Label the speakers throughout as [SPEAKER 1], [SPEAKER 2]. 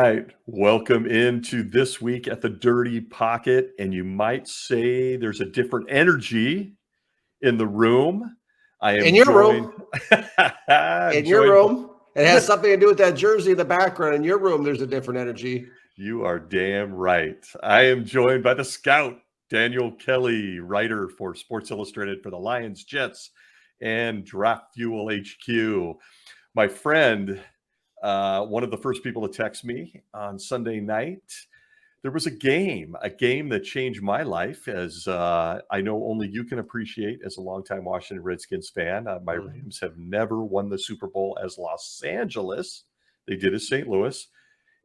[SPEAKER 1] right. Welcome into this week at the Dirty Pocket. And you might say there's a different energy in the room. I am
[SPEAKER 2] In your
[SPEAKER 1] joined.
[SPEAKER 2] room. In your room. It has something to do with that jersey in the background. In your room, there's a different energy.
[SPEAKER 1] You are damn right. I am joined by the scout, Daniel Kelly, writer for Sports Illustrated for the Lions, Jets, and Draft Fuel HQ. My friend, one of the first people to text me on Sunday night. There was a game that changed my life, as I know only you can appreciate as a longtime Washington Redskins fan. My Rams have never won the Super Bowl as Los Angeles. They did as St. Louis.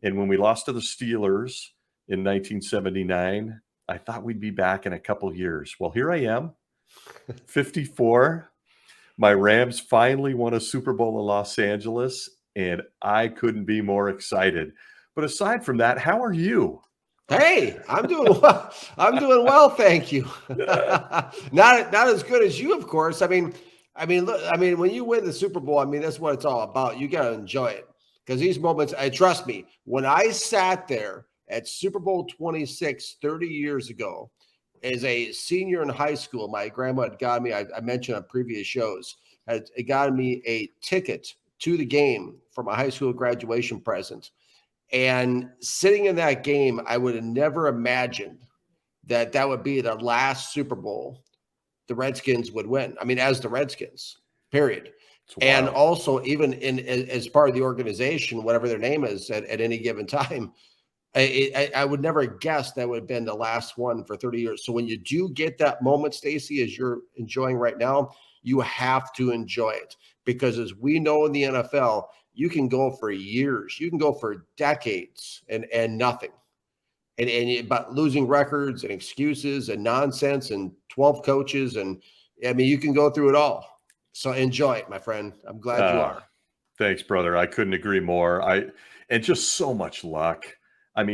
[SPEAKER 1] And when we lost to the Steelers in 1979, I thought we'd be back in a couple years. Well, here I am, 54. My Rams finally won a Super Bowl in Los Angeles, and I couldn't be more excited. But aside from that, how are you?
[SPEAKER 2] Hey, I'm doing well. I'm doing well, thank you. Not as good as you, of course. I mean, look, when you win the Super Bowl, that's what it's all about. You got to enjoy it because these moments. Trust me, when I sat there at Super Bowl 26 30 years ago as a senior in high school, my grandma had got me. I mentioned on previous shows, had got me a ticket to the game for my high school graduation present. And sitting in that game, I would have never imagined that would be the last Super Bowl the Redskins would win. As the Redskins, period. And also, even as part of the organization, whatever their name is at any given time, I would never have guessed that would have been the last one for 30 years. So when you do get that moment, Stacey, as you're enjoying right now, you have to enjoy it. Because as we know in the NFL, you can go for years, you can go for decades and nothing. But losing records and excuses and nonsense and 12 coaches. And you can go through it all. So enjoy it, my friend. I'm glad you are.
[SPEAKER 1] Thanks, brother. I couldn't agree more. And just so much luck.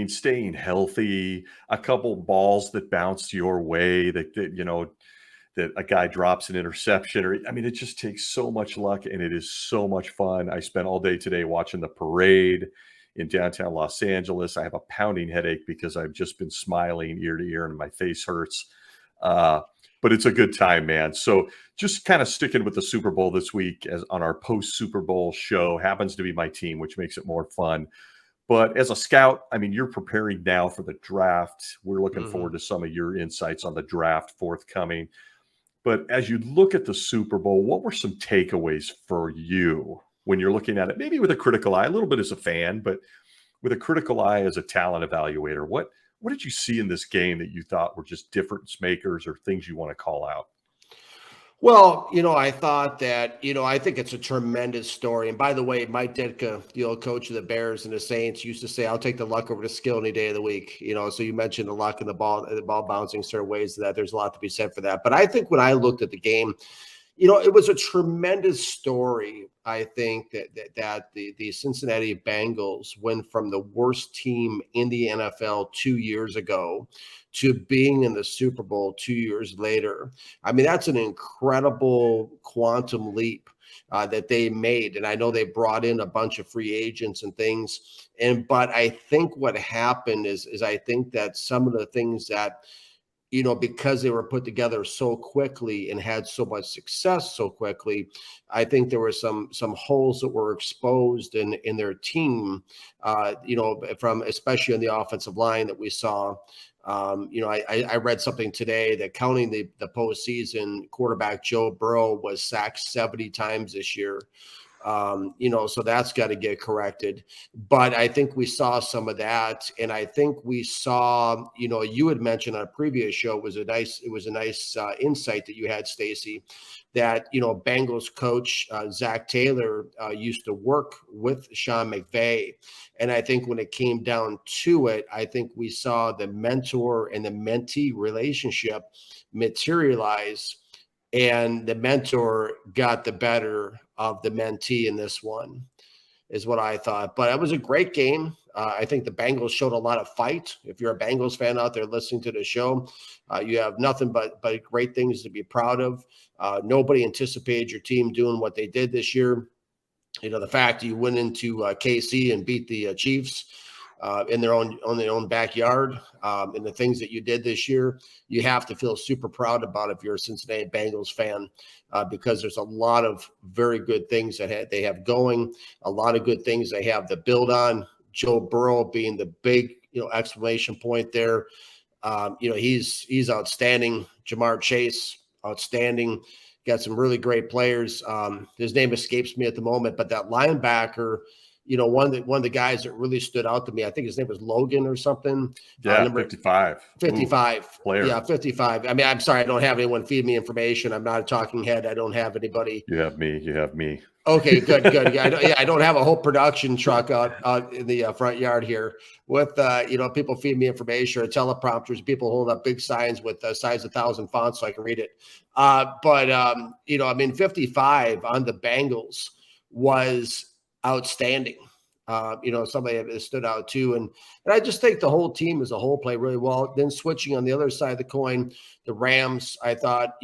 [SPEAKER 1] Staying healthy, a couple balls that bounced your way that a guy drops an interception it just takes so much luck and it is so much fun. I spent all day today watching the parade in downtown Los Angeles. I have a pounding headache because I've just been smiling ear to ear and my face hurts. But it's a good time, man. So just kind of sticking with the Super Bowl this week as on our post Super Bowl show happens to be my team, which makes it more fun. But as a scout, you're preparing now for the draft. We're looking forward to some of your insights on the draft forthcoming. But as you look at the Super Bowl, what were some takeaways for you when you're looking at it? Maybe with a critical eye, a little bit as a fan, but with a critical eye as a talent evaluator. What did you see in this game that you thought were just difference makers or things you want to call out?
[SPEAKER 2] Well, I thought that, I think it's a tremendous story. And by the way, Mike Ditka, the old coach of the Bears and the Saints, used to say, I'll take the luck over the skill any day of the week. So you mentioned the luck and the ball bouncing certain ways that there's a lot to be said for that. But I think when I looked at the game, it was a tremendous story. I think that the Cincinnati Bengals went from the worst team in the NFL 2 years ago to being in the Super Bowl 2 years later. That's an incredible quantum leap that they made. And I know they brought in a bunch of free agents and things. But I think what happened is I think that some of the things that because they were put together so quickly and had so much success so quickly, I think there were some holes that were exposed in their team, from especially on the offensive line that we saw. I read something today that counting the postseason, quarterback Joe Burrow was sacked 70 times this year. So that's got to get corrected. But I think we saw some of that. And I think we saw, you had mentioned on a previous show, it was a nice insight that you had, Stacey, that, Bengals coach Zach Taylor used to work with Sean McVay. And I think when it came down to it, I think we saw the mentor and the mentee relationship materialize. And the mentor got the better of the mentee in this one, is what I thought. But it was a great game. I think the Bengals showed a lot of fight. If you're a Bengals fan out there listening to the show, you have nothing but great things to be proud of. Nobody anticipated your team doing what they did this year. The fact you went into KC and beat the Chiefs in their own backyard. And the things that you did this year, you have to feel super proud about if you're a Cincinnati Bengals fan, because there's a lot of very good things that they have going, a lot of good things they have to build on. Joe Burrow being the big, exclamation point there. He's outstanding. Jamar Chase, outstanding. Got some really great players. His name escapes me at the moment, but that linebacker, one of the guys that really stood out to me, I think his name was Logan or something.
[SPEAKER 1] Yeah,
[SPEAKER 2] Number
[SPEAKER 1] 55.
[SPEAKER 2] 55.
[SPEAKER 1] Ooh, player.
[SPEAKER 2] Yeah, 55. I mean, I'm sorry, I don't have anyone feed me information. I'm not a talking head. I don't have anybody.
[SPEAKER 1] You have me. You have me.
[SPEAKER 2] Okay, good. Yeah, I don't have a whole production truck out in the front yard here with people feed me information or teleprompters, people holding up big signs with size 1,000 fonts so I can read it. But 55 on the Bengals was outstanding. Somebody that stood out too, and I just think the whole team as a whole played really well. Then switching on the other side of the coin, the Rams, I thought,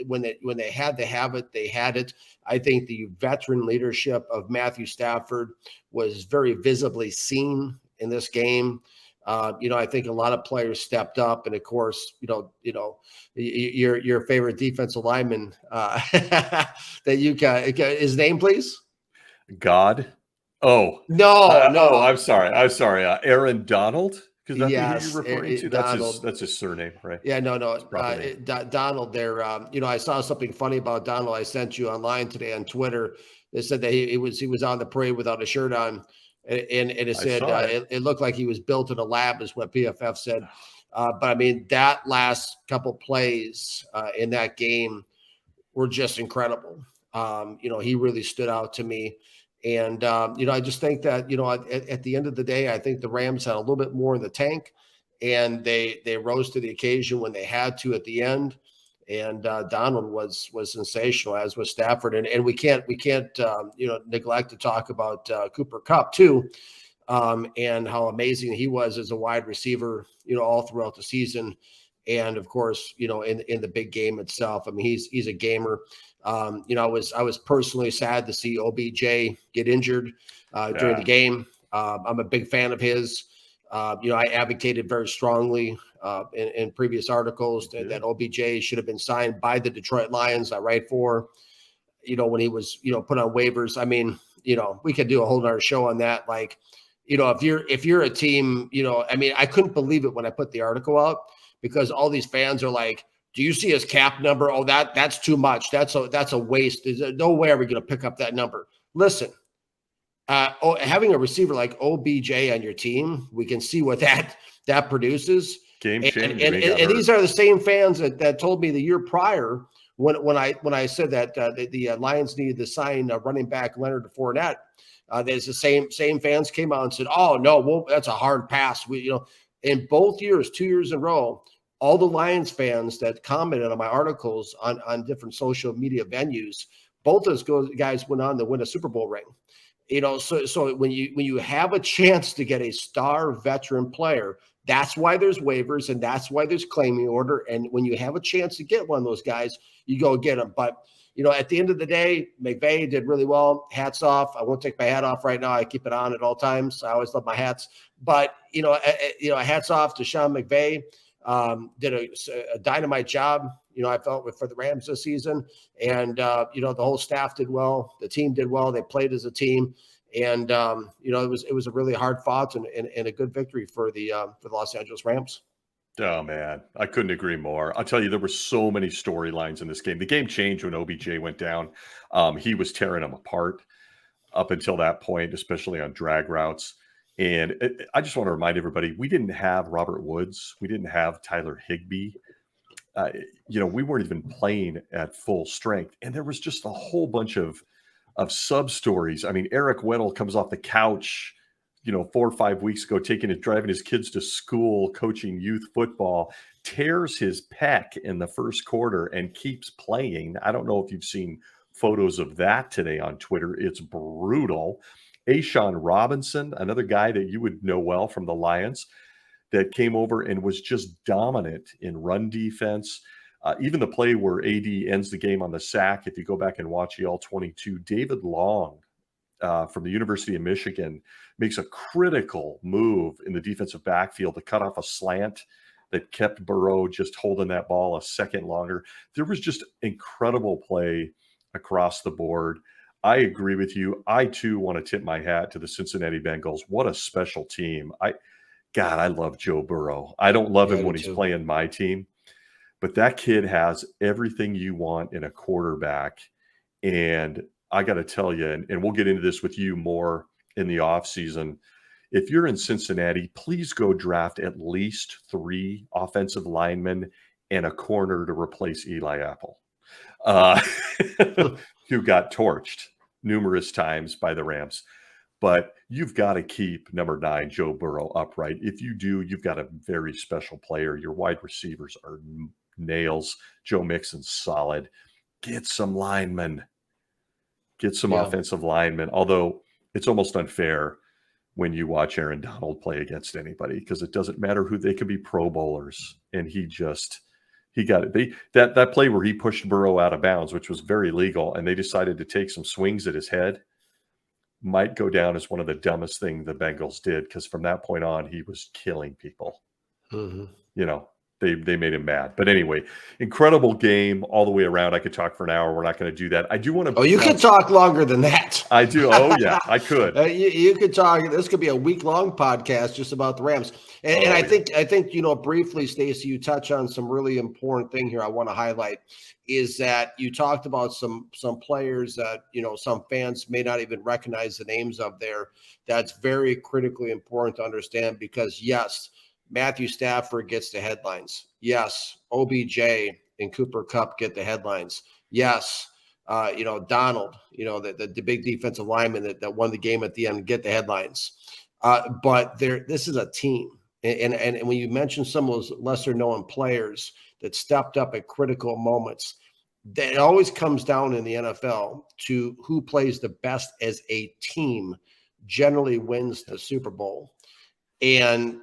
[SPEAKER 2] when they had to have it, they had it. I think the veteran leadership of Matthew Stafford was very visibly seen in this game. I think a lot of players stepped up, and of course, your favorite defensive lineman that you got, his name, please.
[SPEAKER 1] God. Oh
[SPEAKER 2] no.
[SPEAKER 1] I'm sorry. Aaron Donald, because that's
[SPEAKER 2] yes,
[SPEAKER 1] who you're referring to. That's his surname, right?
[SPEAKER 2] Yeah, no. Donald. There. I saw something funny about Donald. I sent you online today on Twitter. They said that he was on the parade without a shirt on, and it said it looked like he was built in a lab, is what PFF said. But I mean, that last couple plays in that game were just incredible. He really stood out to me. And, I just think that, at the end of the day, I think the Rams had a little bit more in the tank, and they rose to the occasion when they had to at the end. And Donald was sensational, as was Stafford. And we can't neglect to talk about Cooper Kupp too, and how amazing he was as a wide receiver, all throughout the season. And of course, in the big game itself. I mean, he's a gamer. I was personally sad to see OBJ get injured during the game. I'm a big fan of his. I advocated very strongly in previous articles that OBJ should have been signed by the Detroit Lions. I write for, when he was, put on waivers. I mean, we could do a whole nother show on that. Like, if you're a team, I couldn't believe it when I put the article out, because all these fans are like, do you see his cap number? Oh, that's too much. That's a waste. There's no way are we going to pick up that number. Listen, having a receiver like OBJ on your team, we can see what that produces.
[SPEAKER 1] Game changing.
[SPEAKER 2] And these are the same fans that told me the year prior when I said that the Lions needed to sign running back Leonard Fournette. There's the same fans came out and said, "Oh no, that's a hard pass." In both years, 2 years in a row, all the Lions fans that commented on my articles on different social media venues, both those guys went on to win a Super Bowl ring. So when you have a chance to get a star veteran player, that's why there's waivers and that's why there's claiming order. And when you have a chance to get one of those guys, you go get them. But at the end of the day, McVay did really well. Hats off. I won't take my hat off right now. I keep it on at all times. I always love my hats. But hats off to Sean McVay. Did a dynamite job, I felt, for the Rams this season. And, the whole staff did well. The team did well. They played as a team. And, it was a really hard fought and a good victory for the Los Angeles Rams.
[SPEAKER 1] Oh, man, I couldn't agree more. I'll tell you, there were so many storylines in this game. The game changed when OBJ went down. He was tearing them apart up until that point, especially on drag routes. And I just want to remind everybody, we didn't have Robert Woods. We didn't have Tyler Higbee. We weren't even playing at full strength. And there was just a whole bunch of sub-stories. I mean, Eric Weddle comes off the couch, 4 or 5 weeks ago, driving his kids to school, coaching youth football, tears his pec in the first quarter and keeps playing. I don't know if you've seen photos of that today on Twitter. It's brutal. Ashawn Robinson, another guy that you would know well from the Lions, that came over and was just dominant in run defense. Even the play where AD ends the game on the sack, if you go back and watch the all 22, David Long from the University of Michigan, makes a critical move in the defensive backfield to cut off a slant that kept Burrow just holding that ball a second longer. There was just incredible play across the board. I agree with you. I too want to tip my hat to the Cincinnati Bengals. What a special team. I love Joe Burrow. I don't love
[SPEAKER 2] Yeah, I
[SPEAKER 1] him
[SPEAKER 2] do
[SPEAKER 1] when he's
[SPEAKER 2] too.
[SPEAKER 1] playing my team, but that kid has everything you want in a quarterback. And I got to tell you, and we'll get into this with you more in the offseason. If you're in Cincinnati, please go draft at least 3 offensive linemen and a corner to replace Eli Apple, uh, who got torched numerous times by the Rams. But you've got to keep number 9, Joe Burrow, upright. If you do, you've got a very special player. Your wide receivers are nails. Joe Mixon's solid. Get some linemen. Get some
[SPEAKER 2] Yeah.
[SPEAKER 1] offensive linemen. Although it's almost unfair when you watch Aaron Donald play against anybody, because it doesn't matter who they could be Pro Bowlers. And he got it. That play where he pushed Burrow out of bounds, which was very legal, and they decided to take some swings at his head, might go down as one of the dumbest things the Bengals did, because from that point on, he was killing people.
[SPEAKER 2] Mm-hmm.
[SPEAKER 1] They made him mad. But anyway, incredible game all the way around. I could talk for an hour. We're not going to do that. I do want to.
[SPEAKER 2] Oh, you could talk longer than that.
[SPEAKER 1] I do. Oh, yeah, I could.
[SPEAKER 2] You could talk. This could be a week-long podcast just about the Rams. And I think briefly, Stacey, you touch on some really important thing here. I want to highlight is that you talked about some players that some fans may not even recognize the names of there. That's very critically important to understand, because yes, Matthew Stafford gets the headlines. Yes, OBJ and Cooper Kupp get the headlines. Yes, Donald, the big defensive lineman that won the game at the end, get the headlines. But this is a team. And when you mention some of those lesser known players that stepped up at critical moments, that it always comes down in the NFL to who plays the best as a team generally wins the Super Bowl. And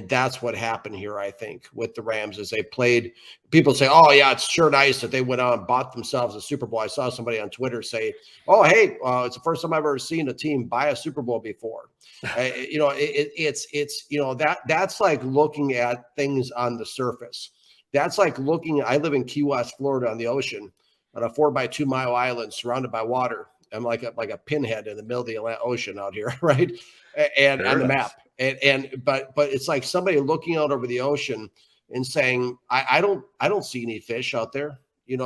[SPEAKER 2] that's what happened here, I think, with the Rams as they played. People say, oh, yeah, it's sure nice that they went out and bought themselves a Super Bowl. I saw somebody on Twitter say, oh, hey, it's the first time I've ever seen a team buy a Super Bowl before. That's like looking at things on the surface. That's like I live in Key West, Florida, on the ocean, on a 4x2 mile island surrounded by water. I'm like a pinhead in the middle of the ocean out here, right? And
[SPEAKER 1] Very
[SPEAKER 2] on the
[SPEAKER 1] nice.
[SPEAKER 2] map. But it's like somebody looking out over the ocean and saying, I don't see any fish out there,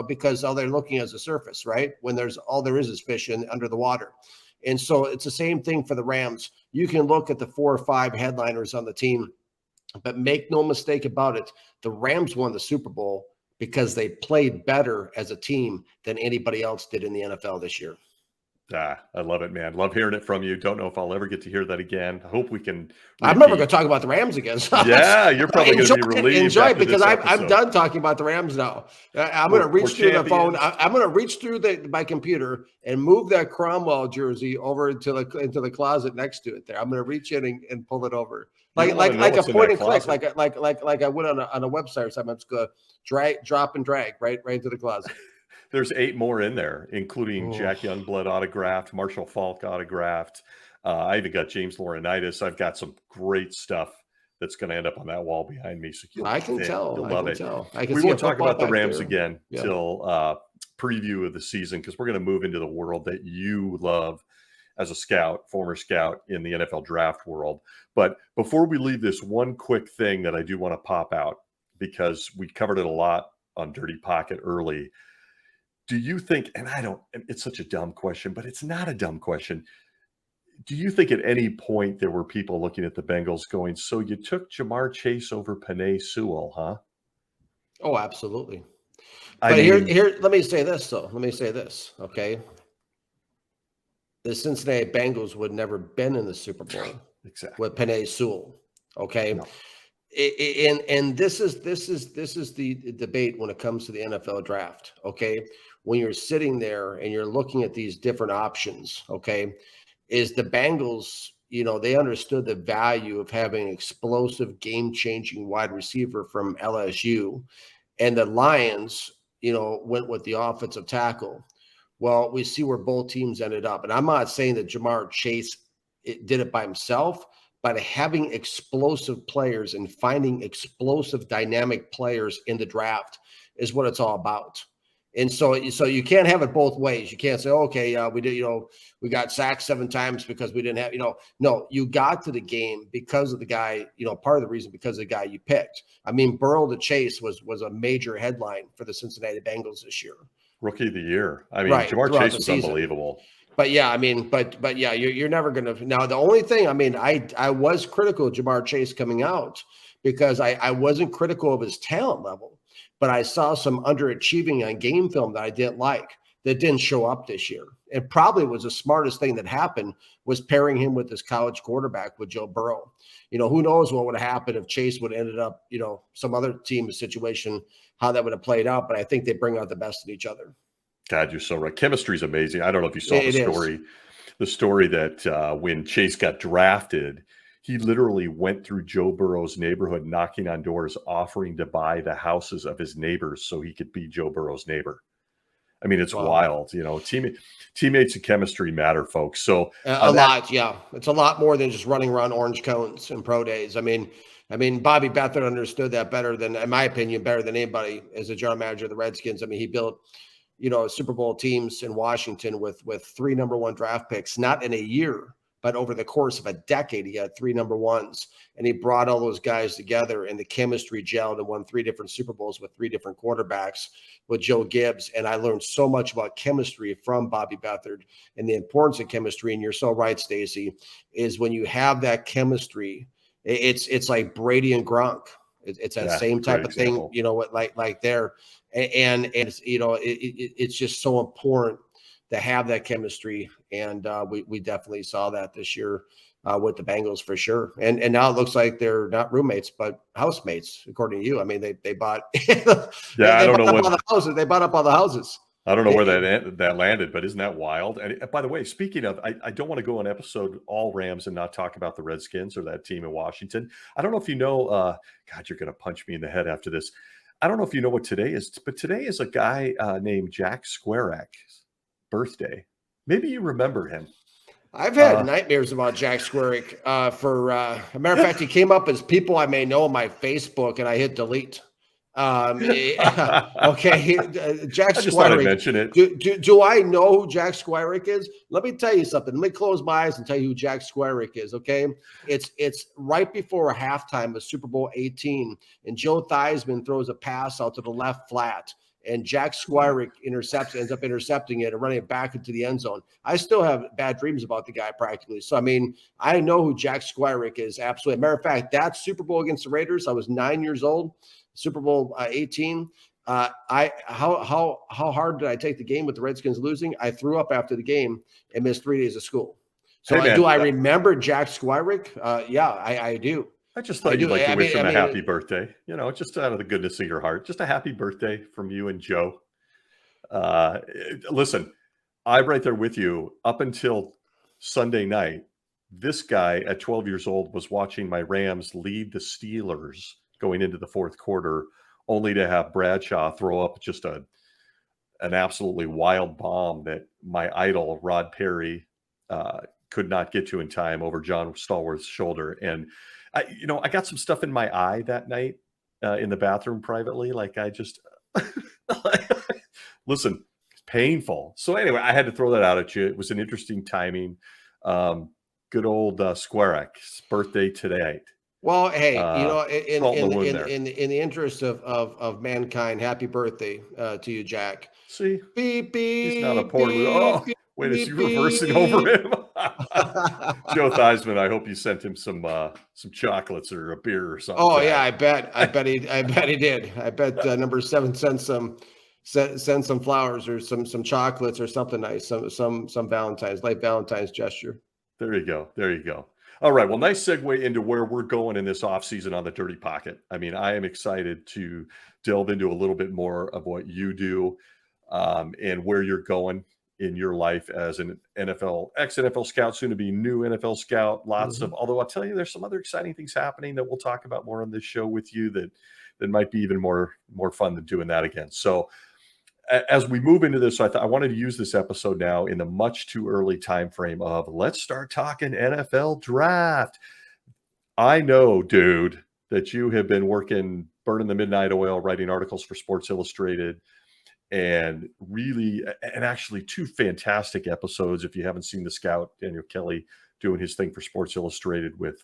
[SPEAKER 2] because all they're looking at is the surface, right? When all there is fish under the water. And so it's the same thing for the Rams. You can look at the 4 or 5 headliners on the team, but make no mistake about it, the Rams won the Super Bowl because they played better as a team than anybody else did in the NFL this year.
[SPEAKER 1] I love it, man. Love hearing it from you. Don't know if I'll ever get to hear that again. I hope we can.
[SPEAKER 2] I'm never going to talk about the Rams again. So
[SPEAKER 1] yeah, you're probably going to be relieved.
[SPEAKER 2] Enjoy it, because I'm done talking about the Rams now. I'm going to reach through the phone. I'm going to reach through my computer and move that Cromwell jersey over into the closet next to it. There, I'm going to reach in and pull it over, like a point and click, like I went on a website or something. I'm just going to drop and drag right into the closet.
[SPEAKER 1] There's 8 more in there, including Jack Youngblood autographed, Marshall Faulk autographed. I even got James Laurinaitis. I've got some great stuff that's going to end up on that wall behind me. So
[SPEAKER 2] I can tell.
[SPEAKER 1] You'll love it.
[SPEAKER 2] We
[SPEAKER 1] won't talk about the Rams again till preview of the season, because we're going to move into the world that you love as a scout, former scout in the NFL draft world. But before we leave this, one quick thing that I do want to pop out, because we covered it a lot on Dirty Pocket early. Do you think, and it's such a dumb question, but it's not a dumb question. Do you think at any point there were people looking at the Bengals going, so you took Jamar Chase over Penei Sewell, huh?
[SPEAKER 2] Oh, absolutely. Here, let me say this, though. Okay. The Cincinnati Bengals would never been in the Super Bowl with Penei Sewell. Okay. No. And this is the debate when it comes to the NFL draft. Okay. When you're sitting there and you're looking at these different options, okay, is the Bengals, they understood the value of having an explosive, game-changing wide receiver from LSU, and the Lions, went with the offensive tackle. Well, we see where both teams ended up. And I'm not saying that Jamar Chase did it by himself, but having explosive players and finding explosive, dynamic players in the draft is what it's all about. And so you can't have it both ways. You can't say, okay, we did, we got sacked 7 times because we didn't have, no, you got to the game because of the guy, part of the reason because of the guy you picked. I mean, Burrow to Chase was a major headline for the Cincinnati Bengals this year.
[SPEAKER 1] Rookie of the year. I mean,
[SPEAKER 2] right,
[SPEAKER 1] Jamar Chase was unbelievable.
[SPEAKER 2] But yeah, I mean, but yeah, you're never going to. Now, the only thing, I mean, I was critical of Jamar Chase coming out because I wasn't critical of his talent level, but I saw some underachieving on game film that I didn't like that didn't show up this year. And probably was the smartest thing that happened was pairing him with his college quarterback with Joe Burrow. Who knows what would have happened if Chase would have ended up, some other team situation, how that would have played out. But I think they bring out the best in each other.
[SPEAKER 1] God, you're so right. Chemistry is amazing. I don't know if you saw the story that when Chase got drafted, he literally went through Joe Burrow's neighborhood, knocking on doors, offering to buy the houses of his neighbors so he could be Joe Burrow's neighbor. I mean, it's wild. Teammates and chemistry matter, folks. So
[SPEAKER 2] a lot, yeah. It's a lot more than just running around orange cones and pro days. I mean, Bobby Beathard understood that better than, in my opinion, better than anybody as a general manager of the Redskins. I mean, he built Super Bowl teams in Washington with 3 number 1 draft picks, not in a year, but over the course of a decade, he had 3 number 1s, and he brought all those guys together, and the chemistry gelled and won 3 different Super Bowls with 3 different quarterbacks with Joe Gibbs. And I learned so much about chemistry from Bobby Beathard and the importance of chemistry. And you're so right, Stacey, is when you have that chemistry, it's like Brady and Gronk. It's that same type of thing, like there. And it's just so important to have that chemistry. And we definitely saw that this year with the Bengals for sure. And now it looks like they're not roommates, but housemates, according to you. I mean, they bought
[SPEAKER 1] I don't know what
[SPEAKER 2] the houses. They bought up all the houses.
[SPEAKER 1] I don't know where that landed, but isn't that wild? And by the way, speaking of, I don't want to go an episode all Rams and not talk about the Redskins or that team in Washington. I don't know if you know, God, you're going to punch me in the head after this. I don't know if you know what today is, but today is a guy named Jack Squarek's birthday. Maybe you remember him.
[SPEAKER 2] I've had nightmares about Jack Squarek. For a matter of fact, he came up as people I may know on my Facebook, and I hit delete. Okay, Jack Squarek. I just thought I'd mention it. Do I know who Jack Squarek is? Let me tell you something. Let me close my eyes and tell you who Jack Squarek is. Okay, it's right before halftime of Super Bowl 18, and Joe Theismann throws a pass out to the left flat, and Jack Squarek ends up intercepting it and running it back into the end zone. I still have bad dreams about the guy practically. So, I mean, I know who Jack Squarek is. Absolutely. Matter of fact, that Super Bowl against the Raiders, I was 9 years old. Super Bowl 18. How hard did I take the game with the Redskins losing? I threw up after the game and missed 3 days of school. So do I remember Jack Squarek? Yeah, I do.
[SPEAKER 1] I just thought you'd like to wish him a happy birthday. Just out of the goodness of your heart. Just a happy birthday from you and Joe. Listen, I'm right there with you. Up until Sunday night, this guy at 12 years old was watching my Rams lead the Steelers going into the fourth quarter, only to have Bradshaw throw up just an absolutely wild bomb that my idol, Rod Perry, could not get to in time over John Stallworth's shoulder. And, I got some stuff in my eye that night in the bathroom privately. Like I just, listen, it's painful. So anyway, I had to throw that out at you. It was an interesting timing. Good old Squarek's birthday today.
[SPEAKER 2] Well, hey, in the interest of mankind, happy birthday to you, Jack.
[SPEAKER 1] See,
[SPEAKER 2] beep, beep,
[SPEAKER 1] he's not a poor loser. Wait, is he reversing over him? Joe Theismann, I hope you sent him some chocolates or a beer or something.
[SPEAKER 2] Oh yeah, I bet he did. I bet number 7 sent some flowers or some chocolates or something nice, some late Valentine's gesture.
[SPEAKER 1] There you go. All right. Well, nice segue into where we're going in this offseason on the Dirty Pocket. I mean, I am excited to delve into a little bit more of what you do and where you're going in your life as an ex-NFL scout, soon to be new NFL scout. Although I'll tell you, there's some other exciting things happening that we'll talk about more on this show with you that might be even more fun than doing that again. So as we move into this, I wanted to use this episode now in the much too early time frame of let's start talking NFL draft. I know, dude, that you have been working, burning the midnight oil, writing articles for Sports Illustrated, and really, and actually two fantastic episodes. If you haven't seen the scout, Daniel Kelly doing his thing for Sports Illustrated with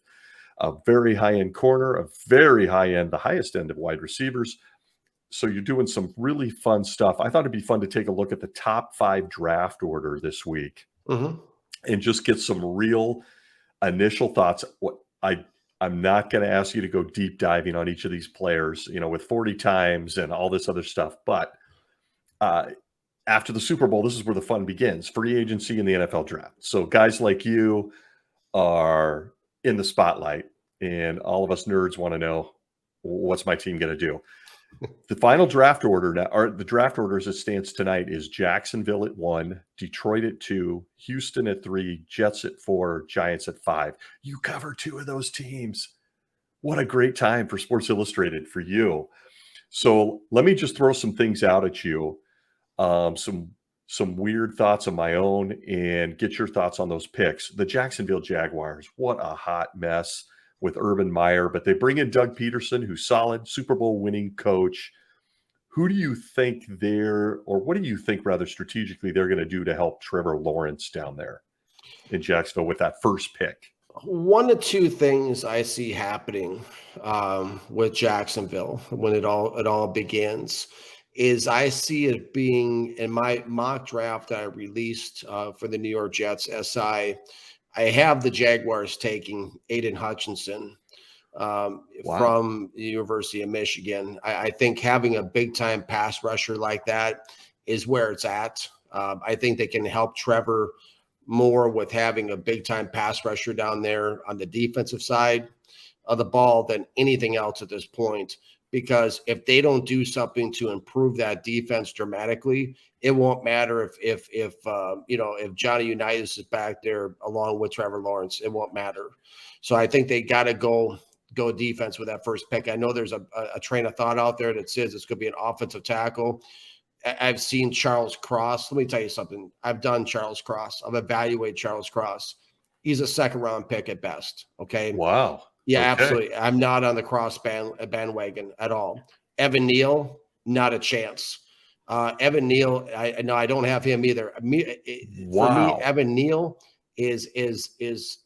[SPEAKER 1] a very high end corner, a very high end, the highest end of wide receivers. So you're doing some really fun stuff. I thought it'd be fun to take a look at the top 5 draft order this week
[SPEAKER 2] Mm-hmm.
[SPEAKER 1] and just get some real initial thoughts. I'm not going to ask you to go deep diving on each of these players, with 40 times and all this other stuff. But after the Super Bowl, this is where the fun begins: free agency and the NFL draft. So guys like you are in the spotlight, and all of us nerds want to know, what's my team going to do? The final draft order now, or the draft order as it stands tonight, is Jacksonville at 1, Detroit at 2, Houston at 3, Jets at 4, Giants at 5. You cover 2 of those teams. What a great time for Sports Illustrated for you. So let me just throw some things out at you, some weird thoughts of my own, and get your thoughts on those picks. The Jacksonville Jaguars, what a hot mess with Urban Meyer, but they bring in Doug Peterson, who's solid, Super Bowl winning coach. Who do you think what do you think rather strategically they're going to do to help Trevor Lawrence down there in Jacksonville with that first pick?
[SPEAKER 2] One of two things I see happening with Jacksonville when it all begins is I see it being, in my mock draft I released for the New York Jets SI, I have the Jaguars taking Aiden Hutchinson from the University of Michigan. I think having a big-time pass rusher like that is where it's at. I think they can help Trevor more with having a big-time pass rusher down there on the defensive side of the ball than anything else at this point. Because if they don't do something to improve that defense dramatically, it won't matter if Johnny Unitas is back there along with Trevor Lawrence. It won't matter. So I think they got to go defense with that first pick. I know there's a train of thought out there that says it's going to be an offensive tackle. I've seen Charles Cross. Let me tell you something. I've done Charles Cross. I've evaluated Charles Cross. He's a second-round pick at best. Okay.
[SPEAKER 1] Wow.
[SPEAKER 2] Yeah,
[SPEAKER 1] okay.
[SPEAKER 2] Absolutely. I'm not on the Cross bandwagon at all. Evan Neal, not a chance. Evan Neal, I don't have him either. For me, Evan Neal is Mekhi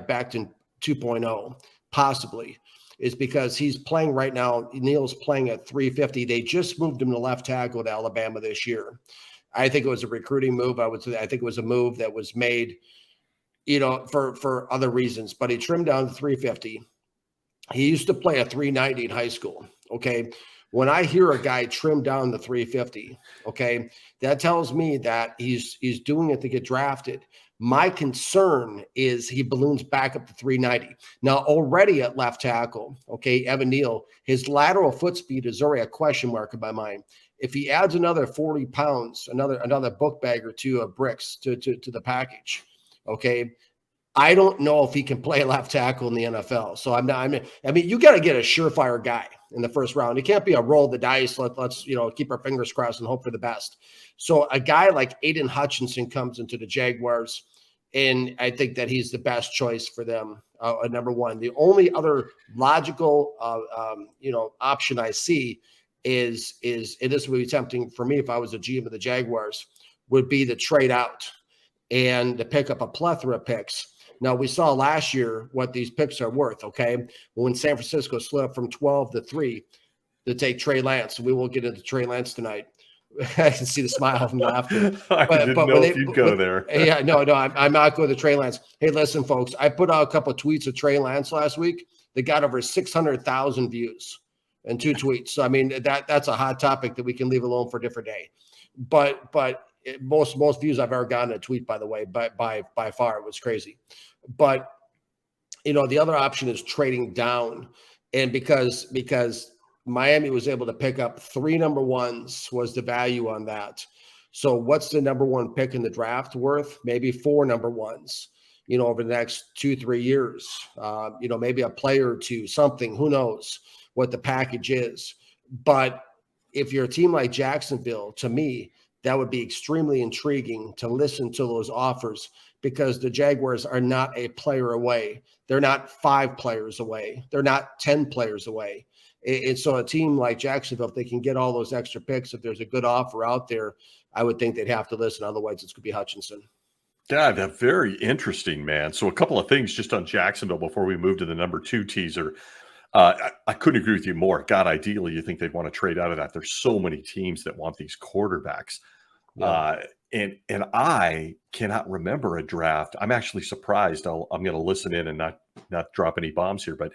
[SPEAKER 2] Becton 2.0, possibly. Is because he's playing right now. Neal's playing at 350. They just moved him to left tackle to Alabama this year. I think it was a recruiting move. I think it was a move that was made, for other reasons, but he trimmed down to 350. He used to play a 390 in high school. Okay. When I hear a guy trim down to 350, okay, that tells me that he's doing it to get drafted. My concern is he balloons back up to 390. Now, already at left tackle, okay, Evan Neal, his lateral foot speed is already a question mark in my mind. If he adds another 40 pounds, another book bag or two of bricks to the package, okay, I don't know if he can play left tackle in the NFL. So you got to get a surefire guy in the first round. It can't be a roll the dice. Let's keep our fingers crossed and hope for the best. So a guy like Aiden Hutchinson comes into the Jaguars, and I think that he's the best choice for them. Number one, the only other logical option I see is this would be tempting for me if I was a GM of the Jaguars, would be the trade out and to pick up a plethora of picks. Now, we saw last year what these picks are worth, okay? When San Francisco slipped from 12 to 3 to take Trey Lance. We won't get into Trey Lance tonight. I can see the smile from laughter.
[SPEAKER 1] I didn't know if you'd go there.
[SPEAKER 2] Yeah, no, I'm not going to Trey Lance. Hey, listen, folks, I put out a couple of tweets of Trey Lance last week. They got over 600,000 views and 2 tweets. So, I mean, that's a hot topic that we can leave alone for a different day. But most views I've ever gotten a tweet, by the way, by far. It was crazy. But the other option is trading down, and because Miami was able to pick up 3 number ones was the value on that. So what's the number one pick in the draft worth? Maybe 4 number ones, over the next 2-3 years. Maybe a player or two, something. Who knows what the package is? But if you're a team like Jacksonville, to me, that would be extremely intriguing to listen to those offers, because the Jaguars are not a player away. They're not 5 players away. They're not 10 players away. And so a team like Jacksonville, if they can get all those extra picks, if there's a good offer out there, I would think they'd have to listen. Otherwise, it's going to be Hutchinson.
[SPEAKER 1] Yeah, that's very interesting, man. So a couple of things just on Jacksonville before we move to the number 2 teaser. I couldn't agree with you more. God, ideally, you think they'd want to trade out of that. There's so many teams that want these quarterbacks.
[SPEAKER 2] Yeah.
[SPEAKER 1] And I cannot remember a draft. I'm actually surprised. I'm going to listen in and not drop any bombs here, but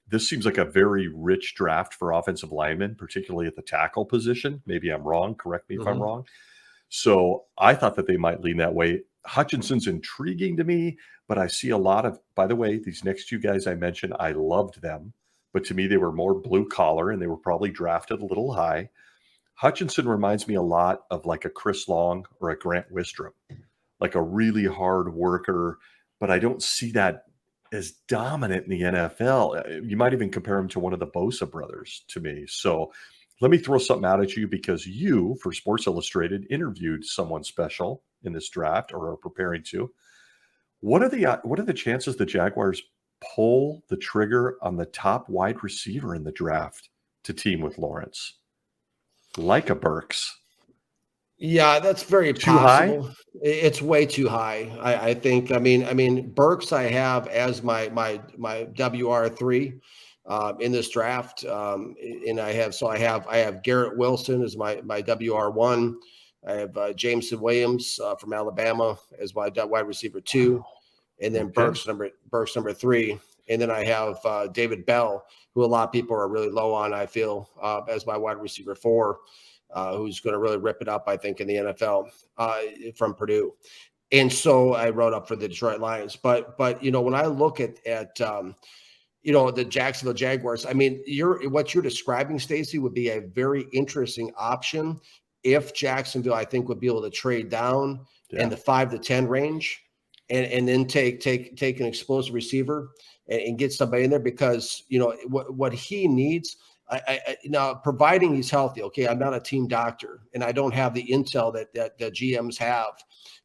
[SPEAKER 1] this seems like a very rich draft for offensive linemen, particularly at the tackle position. Maybe I'm wrong. Correct me if I'm wrong. So I thought that they might lean that way. Hutchinson's intriguing to me, but I see a lot of, by the way, these next 2 guys I mentioned, I loved them, but to me, they were more blue collar and they were probably drafted a little high. Hutchinson reminds me a lot of like a Chris Long or a Grant Wistrom, like a really hard worker, but I don't see that as dominant in the NFL. You might even compare him to one of the Bosa brothers to me. So let me throw something out at you, because you, for Sports Illustrated, interviewed someone special in this draft, or are preparing to. What are the chances the Jaguars pull the trigger on the top wide receiver in the draft to team with Lawrence? Like a Burks.
[SPEAKER 2] Yeah, that's very
[SPEAKER 1] Too
[SPEAKER 2] possible.
[SPEAKER 1] high?
[SPEAKER 2] It's way too high. I think. I mean, Burks I have as my WR3 in this draft, and I have Garrett Wilson as my WR1. I have Jameson Williams from Alabama as my wide receiver 2, and then
[SPEAKER 1] Okay.
[SPEAKER 2] Burks number 3, and then I have David Bell, who a lot of people are really low on, I feel, as my wide receiver 4. Who's going to really rip it up, I think, in the NFL from Purdue. And so I wrote up for the Detroit Lions. But when I look at the Jacksonville Jaguars, I mean, what you're describing, Stacey, would be a very interesting option if Jacksonville, I think, would be able to trade down in the 5 to 10 range, and then take an explosive receiver and get somebody in there, because what he needs. Now, providing he's healthy, okay, I'm not a team doctor and I don't have the intel that the GMs have,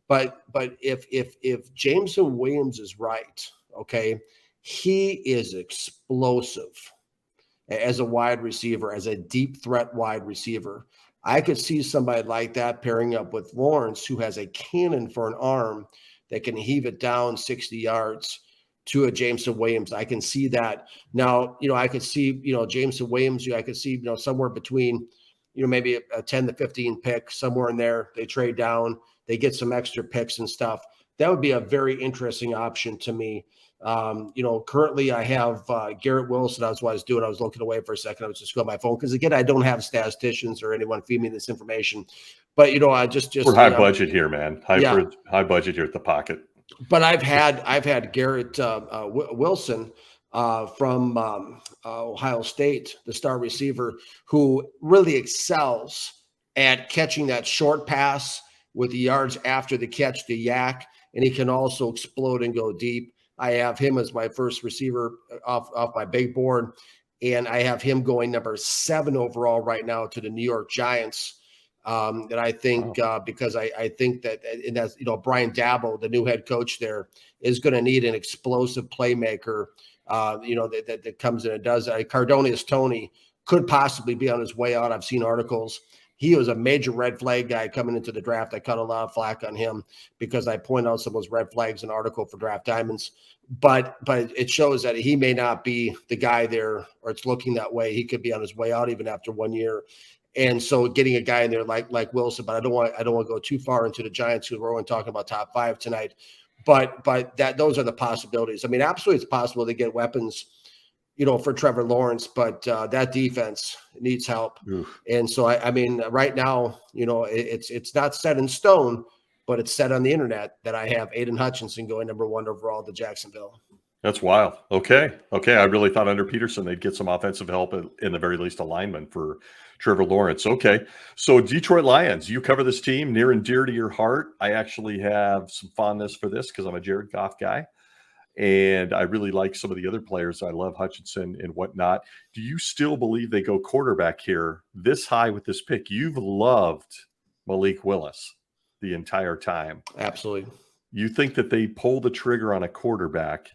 [SPEAKER 2] but if Jameson Williams is right, okay, he is explosive as a wide receiver, as a deep threat wide receiver. I could see somebody like that pairing up with Lawrence, who has a cannon for an arm that can heave it down 60 yards to a Jameson Williams. I can see that. Now, I could see, Jameson Williams, I could see, somewhere between, maybe a 10 to 15 pick, somewhere in there. They trade down, they get some extra picks and stuff. That would be a very interesting option to me. Currently I have Garrett Wilson. That's what I was doing. I was looking away for a second. I was just going on my phone, because again, I don't have statisticians or anyone feed me this information. But I just
[SPEAKER 1] We're high budget here, man. High budget here at the pocket.
[SPEAKER 2] But I've had Garrett Wilson from Ohio State, the star receiver, who really excels at catching that short pass with the yards after the catch, the yak, and he can also explode and go deep. I have him as my first receiver off my big board, and I have him going number 7 overall right now to the New York Giants. That I think because I think that, and that's Brian Dabble, the new head coach there, is going to need an explosive playmaker. That comes in and does. Cardonius Toney could possibly be on his way out. I've seen articles. He was a major red flag guy coming into the draft. I cut a lot of flack on him because I point out some of those red flags in an article for Draft Diamonds. But it shows that he may not be the guy there, or it's looking that way. He could be on his way out even after 1 year. And so getting a guy in there like Wilson, but I don't want to go too far into the Giants, who we're only talking about top 5 tonight. But those are the possibilities. I mean, absolutely, it's possible to get weapons, for Trevor Lawrence, but that defense needs help.
[SPEAKER 1] Oof.
[SPEAKER 2] And so I mean, right now, it's not set in stone, but it's set on the internet that I have Aiden Hutchinson going number 1 overall to Jacksonville.
[SPEAKER 1] That's wild. Okay. I really thought under Peterson they'd get some offensive help, in the very least alignment for Trevor Lawrence. Okay. So Detroit Lions, you cover this team near and dear to your heart. I actually have some fondness for this because I'm a Jared Goff guy. And I really like some of the other players. I love Hutchinson and whatnot. Do you still believe they go quarterback here this high with this pick? You've loved Malik Willis the entire time.
[SPEAKER 2] Absolutely.
[SPEAKER 1] You think that they pull the trigger on a quarterback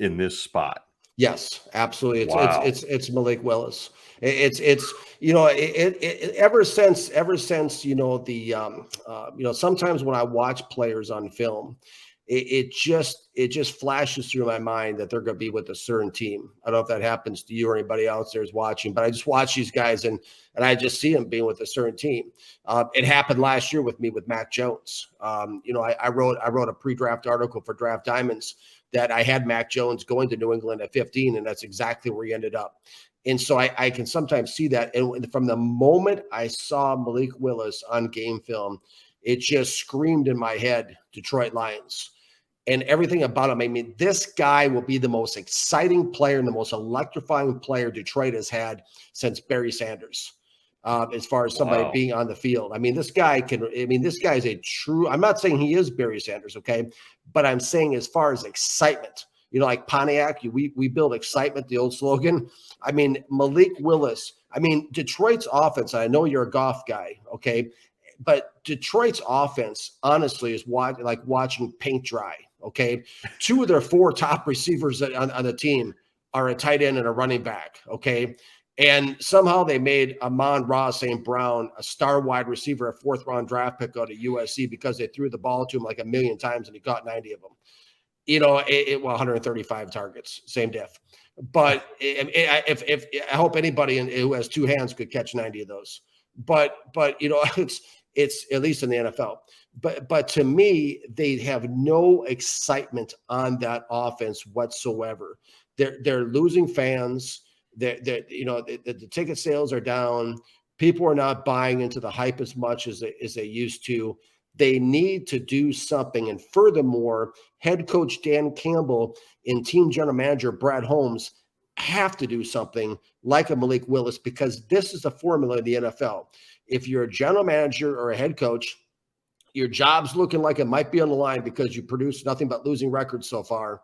[SPEAKER 1] in this spot?
[SPEAKER 2] Yes, absolutely.
[SPEAKER 1] Wow.
[SPEAKER 2] It's Malik Willis. It's ever since sometimes when I watch players on film, it just flashes through my mind that they're going to be with a certain team. I don't know if that happens to you or anybody else there's watching, but I just watch these guys and I just see them being with a certain team. It happened last year with me with Mac Jones. I wrote a pre-draft article for Draft Diamonds that I had Mac Jones going to New England at 15, and that's exactly where he ended up. And so I can sometimes see that. And from the moment I saw Malik Willis on game film, it just screamed in my head, Detroit Lions. And everything about him, I mean, this guy will be the most exciting player and the most electrifying player Detroit has had since Barry Sanders. As far as somebody
[SPEAKER 1] Wow.
[SPEAKER 2] being on the field. This guy is a true, I'm not saying he is Barry Sanders, okay? But I'm saying as far as excitement, like Pontiac, we build excitement, the old slogan. Malik Willis, Detroit's offense, I know you're a golf guy, okay? But Detroit's offense, honestly, is like watching paint dry, okay? 2 of their 4 top receivers on the team are a tight end and a running back, okay? And somehow they made Amon-Ra St. Brown a star wide receiver, a 4th-round draft pick out of USC because they threw the ball to him like a million times and he caught 90 of them. 135 targets, same diff. But if I hope anybody who has 2 hands could catch 90 of those. But it's at least in the NFL. But to me, they have no excitement on that offense whatsoever. They're losing fans. The ticket sales are down. People are not buying into the hype as much as they used to. They need to do something. And furthermore, head coach Dan Campbell and team general manager Brad Holmes have to do something like a Malik Willis, because this is the formula in the NFL. If you're a general manager or a head coach, your job's looking like it might be on the line because you produce nothing but losing records so far.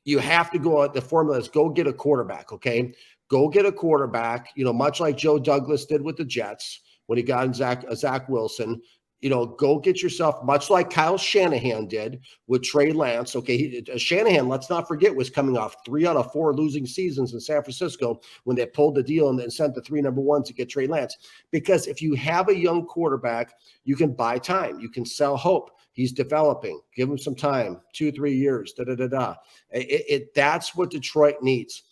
[SPEAKER 2] You have to go out. The formula is go get a quarterback, okay? Go get a quarterback, much like Joe Douglas did with the Jets when he got Zach Wilson. Go get yourself, much like Kyle Shanahan did with Trey Lance. Okay, Shanahan, let's not forget, was coming off 3 out of 4 losing seasons in San Francisco when they pulled the deal and then sent the 3 number 1s to get Trey Lance. Because if you have a young quarterback, you can buy time. You can sell hope. He's developing. Give him some time, 2-3 years. That's what Detroit needs.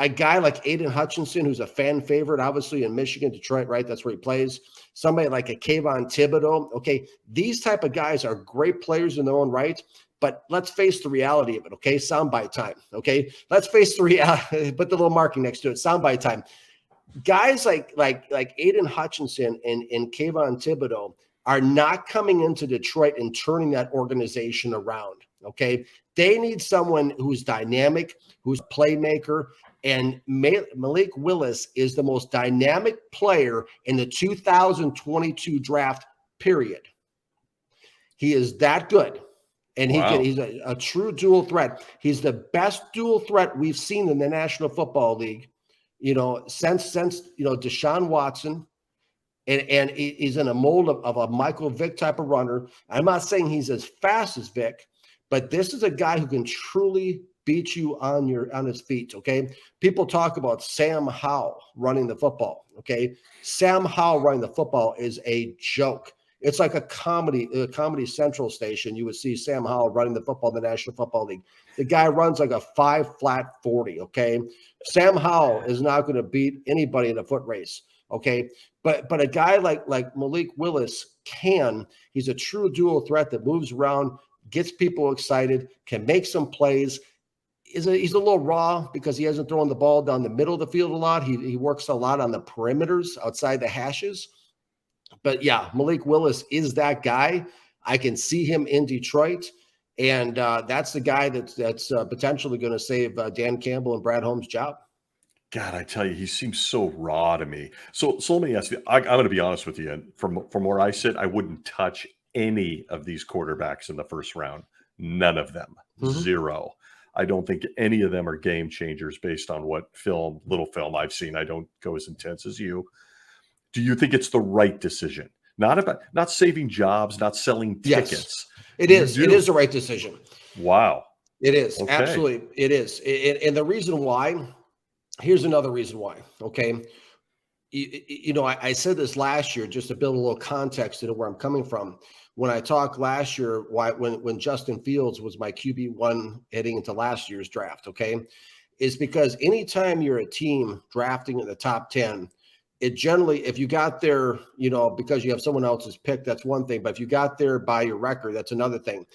[SPEAKER 2] A guy like Aiden Hutchinson, who's a fan favorite, obviously in Michigan, Detroit, right? That's where he plays. Somebody like a Kayvon Thibodeau. Okay, these type of guys are great players in their own right, but let's face the reality of it, okay? Soundbite time, okay? Let's face the reality. Put the little marking next to it, soundbite time. Guys like Aiden Hutchinson and Kayvon Thibodeau are not coming into Detroit and turning that organization around, okay? They need someone who's dynamic, who's a playmaker, and Malik Willis is the most dynamic player in the 2022 draft, period. He is that good. And he's a true dual threat. He's the best dual threat we've seen in the National Football League, since Deshaun Watson. And he's in a mold of a Michael Vick type of runner. I'm not saying he's as fast as Vick, but this is a guy who can truly beat you on his feet, okay? People talk about Sam Howell running the football, okay? Sam Howell running the football is a joke. It's like a Comedy Central station. You would see Sam Howell running the football in the National Football League. The guy runs like a 5-flat 40, okay? Sam Howell is not going to beat anybody in a foot race, okay? But a guy like Malik Willis he's a true dual threat that moves around, gets people excited, can make some plays. He's a little raw because he hasn't thrown the ball down the middle of the field a lot. He works a lot on the perimeters outside the hashes. But yeah, Malik Willis is that guy. I can see him in Detroit. And that's the guy that's potentially going to save Dan Campbell and Brad Holmes' job.
[SPEAKER 1] God, I tell you, he seems so raw to me. So let me ask you, I'm going to be honest with you. And from where I sit, I wouldn't touch any of these quarterbacks in the first round. None of them.
[SPEAKER 2] Mhm.
[SPEAKER 1] Zero. I don't think any of them are game changers based on what little film I've seen. I don't go as intense as you. Do you think it's the right decision? Not saving jobs, not selling
[SPEAKER 2] Yes,
[SPEAKER 1] tickets.
[SPEAKER 2] it
[SPEAKER 1] You
[SPEAKER 2] is. It
[SPEAKER 1] do.
[SPEAKER 2] is the right decision.
[SPEAKER 1] Wow.
[SPEAKER 2] It is.
[SPEAKER 1] Okay.
[SPEAKER 2] Absolutely. It is. And the reason why, here's another reason why. Okay. I said this last year just to build a little context into where I'm coming from. When I talked last year, when Justin Fields was my QB1 heading into last year's draft, okay, is because anytime you're a team drafting in the top 10, it generally, if you got there, because you have someone else's pick, that's one thing. But if you got there by your record, that's another thing.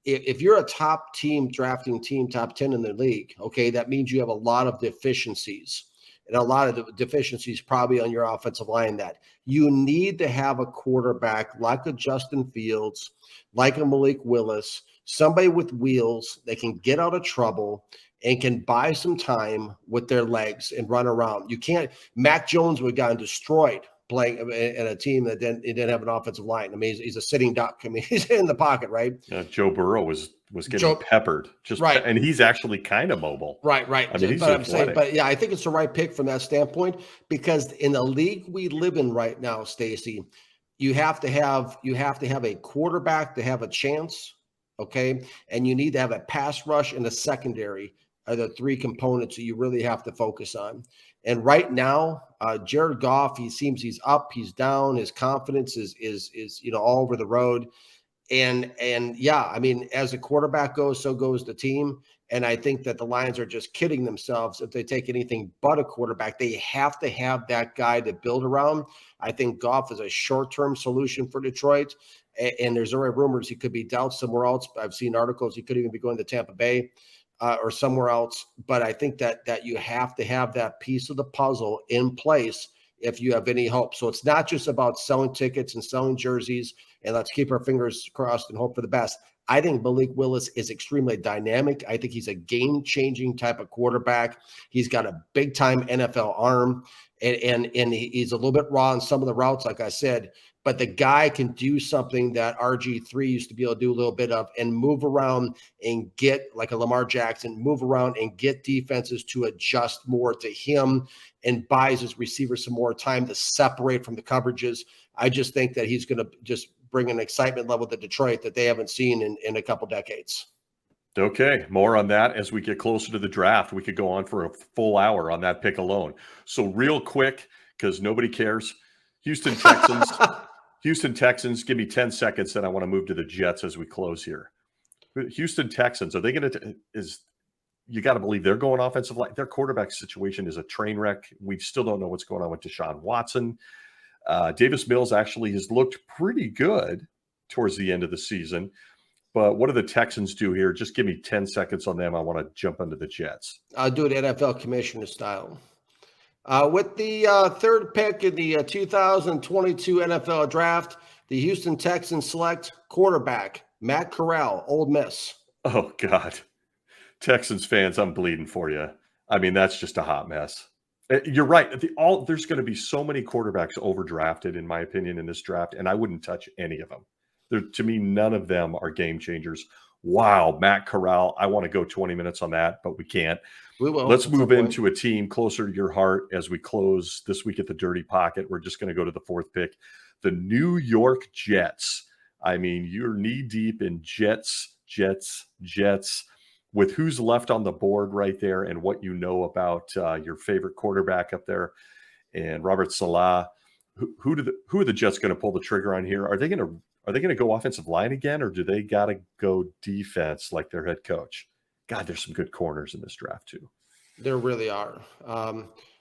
[SPEAKER 2] If you're a top team drafting team, top 10 in the league, okay, that means you have a lot of deficiencies. And a lot of the deficiencies probably on your offensive line that you need to have a quarterback like a Justin Fields, like a Malik Willis, somebody with wheels that can get out of trouble and can buy some time with their legs and run around. You can't. Mac Jones would have gotten destroyed playing in a team that didn't have an offensive line. I mean, he's a sitting duck. I mean, he's in the pocket, right?
[SPEAKER 1] Joe Burrow was getting
[SPEAKER 2] Joe,
[SPEAKER 1] peppered,
[SPEAKER 2] right.
[SPEAKER 1] and he's actually kind of mobile.
[SPEAKER 2] Right.
[SPEAKER 1] I mean, he's
[SPEAKER 2] But I'm saying,
[SPEAKER 1] athletic.
[SPEAKER 2] yeah, I think it's the right pick from that standpoint because in the league we live in right now, Stacy, you have to have a quarterback to have a chance, okay, and you need to have a pass rush and a secondary are the three components that you really have to focus on. And right now, Jared Goff, he seems he's up, he's down, his confidence is all over the road. And yeah, I mean, as a quarterback goes, so goes the team. And I think that the Lions are just kidding themselves if they take anything but a quarterback. They have to have that guy to build around. I think Goff is a short-term solution for Detroit. And there's already rumors he could be dealt somewhere else. I've seen articles he could even be going to Tampa Bay or somewhere else. But I think that you have to have that piece of the puzzle in place if you have any hope. So it's not just about selling tickets and selling jerseys and let's keep our fingers crossed and hope for the best. I think Malik Willis is extremely dynamic. I think he's a game-changing type of quarterback. He's got a big-time NFL arm, and he's a little bit raw in some of the routes, like I said, but the guy can do something that RG3 used to be able to do a little bit of and move around and get, like a Lamar Jackson, move around and get defenses to adjust more to him and buys his receivers some more time to separate from the coverages. I just think that he's going to just bring an excitement level to Detroit that they haven't seen in a couple decades.
[SPEAKER 1] Okay, more on that as we get closer to the draft. We could go on for a full hour on that pick alone. So real quick, because nobody cares, Houston Texans. Houston Texans, give me 10 seconds, then I want to move to the Jets as we close here. Houston Texans, are they going to you got to believe they're going offensive line. Their quarterback situation is a train wreck. We still don't know what's going on with Deshaun Watson. Davis Mills actually has looked pretty good towards the end of the season. But what do the Texans do here? Just give me 10 seconds on them. I want to jump into the Jets.
[SPEAKER 2] I'll do it NFL commissioner style. With the third pick in the 2022 NFL draft, the Houston Texans select quarterback Matt Corral, Ole Miss.
[SPEAKER 1] Oh, God. Texans fans, I'm bleeding for you. I mean, that's just a hot mess. You're right. There's going to be so many quarterbacks overdrafted, in my opinion, in this draft, and I wouldn't touch any of them. To me, none of them are game changers. Wow, Matt Corral. I want to go 20 minutes on that, but we can't.
[SPEAKER 2] We will.
[SPEAKER 1] Let's move into a team closer to your heart as we close this week at the Dirty Pocket. We're just going to go to the fourth pick. The New York Jets. I mean, you're knee deep in Jets. With who's left on the board right there and what you know about your favorite quarterback up there and Robert Salah, who are the Jets going to pull the trigger on here? Are they going to go offensive line again, or do they got to go defense like their head coach? God, there's some good corners in this draft too.
[SPEAKER 2] There really are.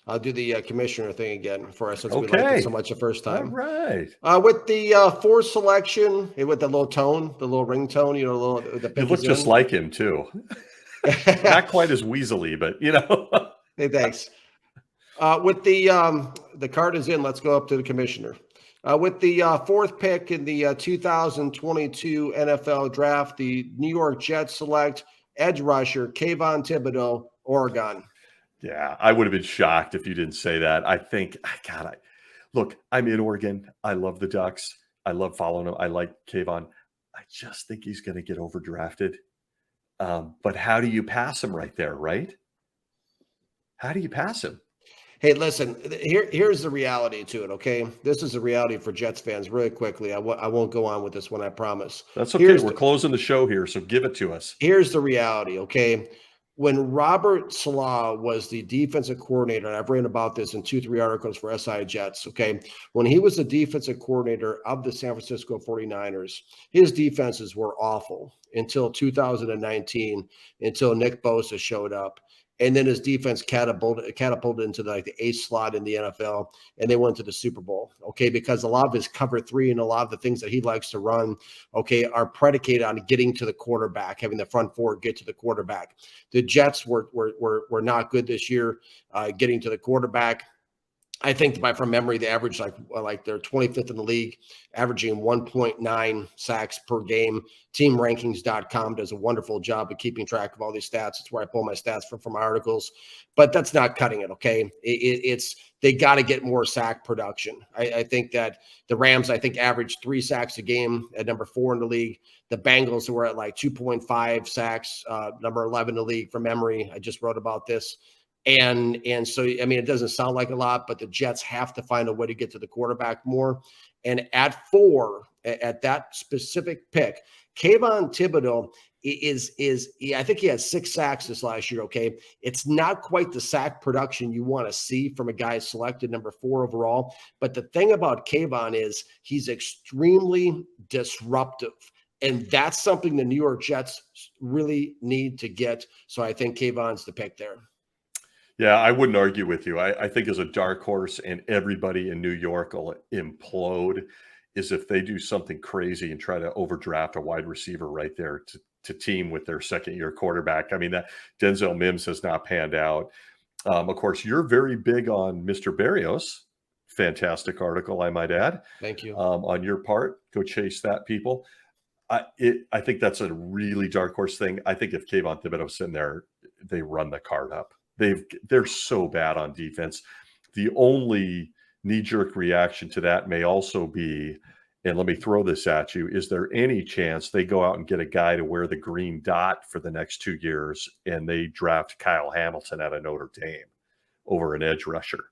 [SPEAKER 2] I'll do the commissioner thing again for us since we liked
[SPEAKER 1] Okay.
[SPEAKER 2] it so much the first time.
[SPEAKER 1] All right.
[SPEAKER 2] With the fourth selection, with the little tone, the little ringtone, the
[SPEAKER 1] You look just like him too. Not quite as weaselly, but
[SPEAKER 2] Hey, thanks. With the card is in, let's go up to the commissioner. With the fourth pick in the 2022 NFL draft, the New York Jets select edge rusher Kayvon Thibodeau, Oregon.
[SPEAKER 1] Yeah, I would have been shocked if you didn't say that. I think, look, I'm in Oregon. I love the Ducks. I love following them. I like Kayvon. I just think he's going to get overdrafted. But how do you pass him right there, right? How do you pass him?
[SPEAKER 2] Hey, listen, here's the reality to it, okay? This is a reality for Jets fans really quickly. I won't go on with this one, I promise.
[SPEAKER 1] That's okay.
[SPEAKER 2] Here's
[SPEAKER 1] We're
[SPEAKER 2] the
[SPEAKER 1] closing the show here, so give it to us.
[SPEAKER 2] here's the reality, okay? When Robert Salah was the defensive coordinator, and I've written about this in 2, 3 articles for SI Jets, okay? When he was the defensive coordinator of the San Francisco 49ers, his defenses were awful until 2019, until Nick Bosa showed up. And then his defense catapulted into the eighth slot in the NFL, and they went to the Super Bowl, okay? Because a lot of his cover three and a lot of the things that he likes to run, okay, are predicated on getting to the quarterback, having the front four get to the quarterback. The Jets were not good this year getting to the quarterback. I think from memory, they average like they're 25th in the league, averaging 1.9 sacks per game. TeamRankings.com does a wonderful job of keeping track of all these stats. It's where I pull my stats from my articles, but that's not cutting it. Okay, it's they got to get more sack production. I think that the Rams, average 3 sacks a game at number 4 in the league. The Bengals, who are at like 2.5 sacks, number 11 in the league from memory. I just wrote about this. And so, I mean, it doesn't sound like a lot, but the Jets have to find a way to get to the quarterback more. And at 4, at that specific pick, Kayvon Thibodeau I think he had 6 sacks this last year, okay? It's not quite the sack production you want to see from a guy selected number 4 overall. But the thing about Kayvon is he's extremely disruptive. And that's something the New York Jets really need to get. So I think Kayvon's the pick there.
[SPEAKER 1] Yeah, I wouldn't argue with you. I think as a dark horse, and everybody in New York will implode, is if they do something crazy and try to overdraft a wide receiver right there to team with their second-year quarterback. I mean, that Denzel Mims has not panned out. Of course, you're very big on Mr. Berrios. Fantastic article, I might add.
[SPEAKER 2] Thank you.
[SPEAKER 1] On your part, go chase that, people. I think that's a really dark horse thing. I think if Kayvon Thibodeau's in there, they run the card up. They're so bad on defense. The only knee-jerk reaction to that may also be, and let me throw this at you, is there any chance they go out and get a guy to wear the green dot for the next 2 years and they draft Kyle Hamilton out of Notre Dame over an edge rusher?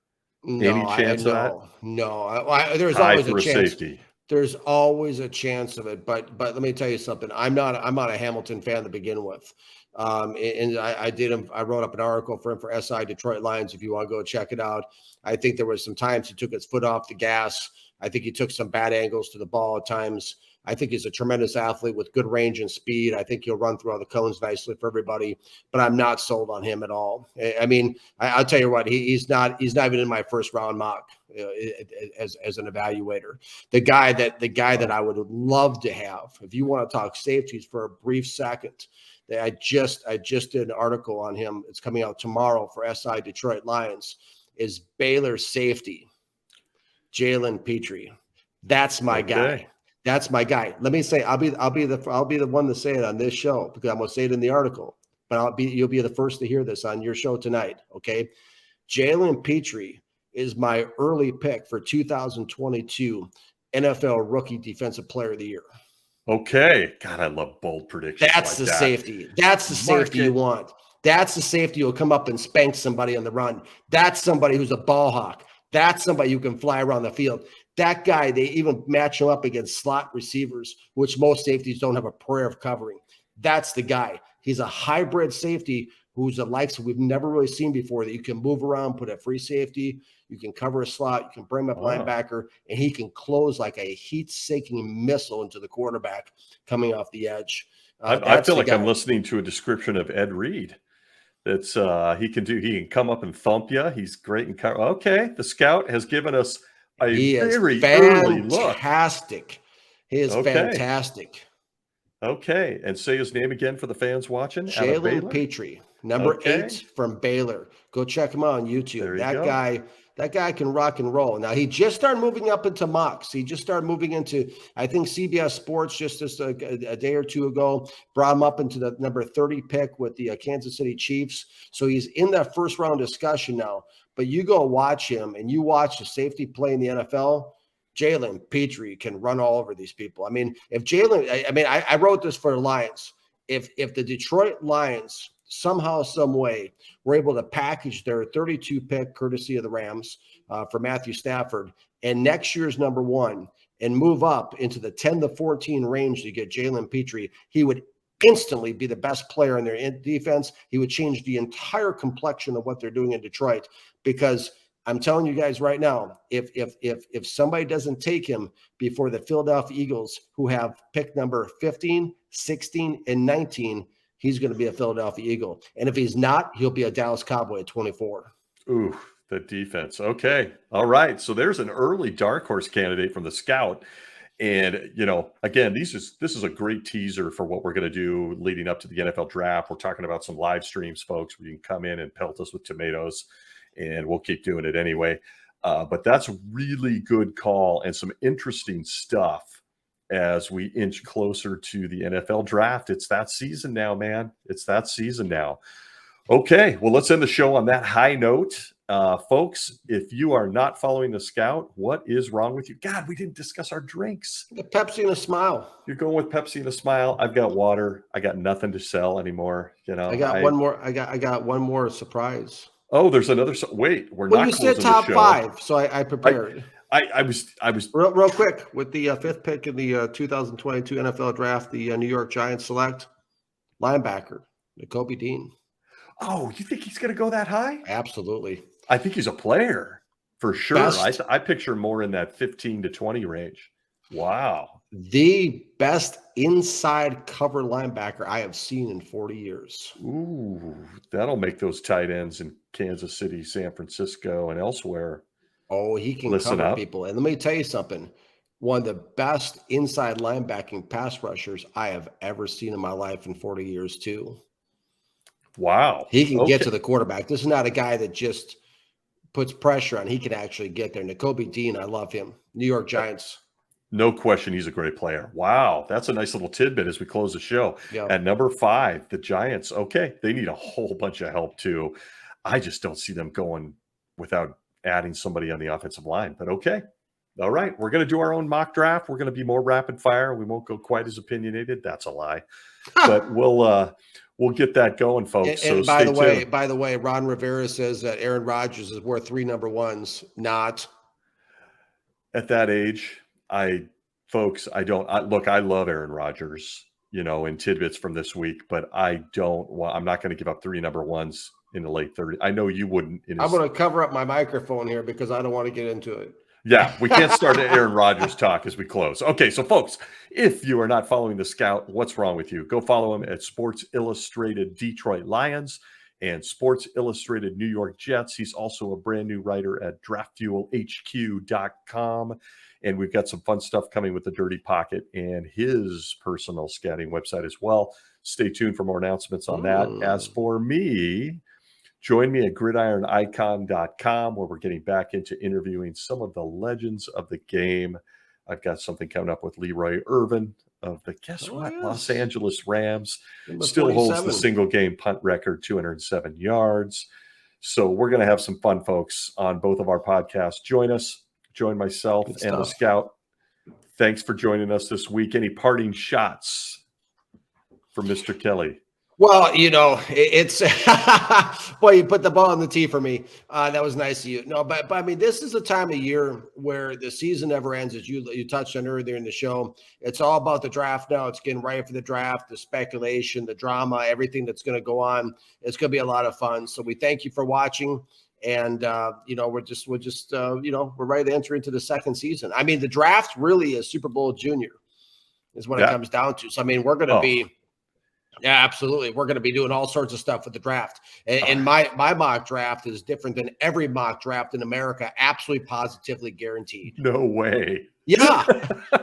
[SPEAKER 1] Any chance of that?
[SPEAKER 2] No. There's
[SPEAKER 1] Tied
[SPEAKER 2] always a
[SPEAKER 1] for
[SPEAKER 2] chance.
[SPEAKER 1] safety.
[SPEAKER 2] There's always a chance of it, but let me tell you something. I'm not a Hamilton fan to begin with. And I wrote up an article for him for SI Detroit Lions. If you want to go check it out, I think there was some times he took his foot off the gas. I think he took some bad angles to the ball at times. I think he's a tremendous athlete with good range and speed. I think he'll run through all the cones nicely for everybody, but I'm not sold on him at all. I mean, I'll tell you what, he's not even in my first round mock as an evaluator. The guy that I would love to have, if you want to talk safeties for a brief second, I just did an article on him. It's coming out tomorrow for SI Detroit Lions. Is Baylor safety Jalen Petrie? That's my guy. That's my guy. Let me say, I'll be the one to say it on this show because I'm gonna say it in the article. But you'll be the first to hear this on your show tonight. Okay, Jalen Petrie is my early pick for 2022 NFL Rookie Defensive Player of the Year.
[SPEAKER 1] Okay. God, I love bold predictions.
[SPEAKER 2] That's the safety. That's the safety you want. That's the safety who'll come up and spank somebody on the run. That's somebody who's a ball hawk. That's somebody who can fly around the field. That guy, they even match him up against slot receivers, which most safeties don't have a prayer of covering. That's the guy. He's a hybrid safety who's the likes we've never really seen before, that you can move around, put a free safety, you can cover a slot, you can bring up linebacker, and he can close like a heat-seeking missile into the quarterback coming off the edge.
[SPEAKER 1] I feel like I'm listening to a description of Ed Reed. That's he can come up and thump you. He's great in cover. Okay, the scout has given us a very early look.
[SPEAKER 2] Fantastic. He is fantastic.
[SPEAKER 1] Okay, and say his name again for the fans watching.
[SPEAKER 2] Jalen Petrie, number 8 from Baylor. Go check him out on YouTube. That guy can rock and roll. Now, he just started moving up into mocks. He just started moving into, I think, CBS Sports just a day or two ago, brought him up into the number 30 pick with the Kansas City Chiefs. So he's in that first round discussion now. But you go watch him and you watch the safety play in the NFL, Jalen Petrie can run all over these people. I mean, if Jalen – I wrote this for the Lions. if the Detroit Lions somehow, some way, were able to package their 32 pick, courtesy of the Rams, for Matthew Stafford, and next year's number one, and move up into the 10 to 14 range to get Jalen Petrie, he would instantly be the best player in their defense. He would change the entire complexion of what they're doing in Detroit, because I'm telling you guys right now, if somebody doesn't take him before the Philadelphia Eagles, who have pick number 15, 16, and 19, he's going to be a Philadelphia Eagle. And if he's not, he'll be a Dallas Cowboy at 24.
[SPEAKER 1] Ooh, the defense. Okay. All right. So there's an early dark horse candidate from the scout. And, again, this is a great teaser for what we're going to do leading up to the NFL draft. We're talking about some live streams, folks, where you can come in and pelt us with tomatoes, and we'll keep doing it anyway. But that's a really good call and some interesting stuff as we inch closer to the NFL draft. It's that season now, man. It's that season now. Okay, well, let's end the show on that high note. Folks, if you are not following the scout, what is wrong with you? God, we didn't discuss our drinks.
[SPEAKER 2] The Pepsi and a smile.
[SPEAKER 1] You're going with Pepsi and a smile. I've got water. I got nothing to sell anymore.
[SPEAKER 2] I got one more. I got one more surprise.
[SPEAKER 1] Oh, there's another. Wait, we're not.
[SPEAKER 2] Well, you said top five, so I prepared.
[SPEAKER 1] I was
[SPEAKER 2] real quick with the fifth pick in the 2022 NFL draft. The New York Giants select linebacker Nakobe Dean.
[SPEAKER 1] Oh, you think he's going to go that high?
[SPEAKER 2] Absolutely.
[SPEAKER 1] I think he's a player for sure. I picture more in that 15 to 20 range. Wow.
[SPEAKER 2] The best inside cover linebacker I have seen in 40 years.
[SPEAKER 1] Ooh, that'll make those tight ends in Kansas City, San Francisco, and elsewhere.
[SPEAKER 2] Oh, he can cover people. And let me tell you something. One of the best inside linebacking pass rushers I have ever seen in my life in 40 years, too.
[SPEAKER 1] Wow.
[SPEAKER 2] He can get to the quarterback. This is not a guy that just puts pressure on. He can actually get there. Nakobe Dean, I love him. New York Giants.
[SPEAKER 1] No question, he's a great player. Wow, that's a nice little tidbit as we close the show.
[SPEAKER 2] Yep.
[SPEAKER 1] At number 5, the Giants. Okay, they need a whole bunch of help too. I just don't see them going without adding somebody on the offensive line. But okay, all right, we're going to do our own mock draft. We're going to be more rapid fire. We won't go quite as opinionated. That's a lie, but we'll get that going, folks.
[SPEAKER 2] And by the way, Ron Rivera says that Aaron Rodgers is worth 3 number ones. Not
[SPEAKER 1] at that age. I love Aaron Rodgers, in tidbits from this week, but I'm not going to give up 3 number ones in the late 30s. I know you wouldn't.
[SPEAKER 2] I'm going to cover up my microphone here because I don't want to get into it.
[SPEAKER 1] Yeah, we can't start an Aaron Rodgers talk as we close. Okay, so folks, if you are not following the scout, what's wrong with you? Go follow him at Sports Illustrated Detroit Lions and Sports Illustrated New York Jets. He's also a brand new writer at draftfuelhq.com. And we've got some fun stuff coming with the Dirty Pocket and his personal scouting website as well. Stay tuned for more announcements on that. As for me, join me at gridironicon.com, where we're getting back into interviewing some of the legends of the game. I've got something coming up with Leroy Irvin of the, Los Angeles Rams. Still
[SPEAKER 2] 47.
[SPEAKER 1] holds the single game punt record, 207 yards. So we're going to have some fun, folks, on both of our podcasts. Join us. Join myself and the scout. Thanks for joining us this week. Any parting shots for Mr. Kelly?
[SPEAKER 2] Well, it's boy, you put the ball on the tee for me. That was nice of you. No, but I mean, this is a time of year where the season never ends, as you touched on earlier in the show. It's all about the draft now. It's getting ready for the draft, the speculation, the drama, everything that's going to go on. It's going to be a lot of fun. So we thank you for watching. And, we're ready to enter into the second season. I mean, the draft really is Super Bowl junior is what it comes down to. So, I mean, we're going to be, absolutely. We're going to be doing all sorts of stuff with the draft. And my mock draft is different than every mock draft in America. Absolutely, positively guaranteed.
[SPEAKER 1] No way.
[SPEAKER 2] Yeah,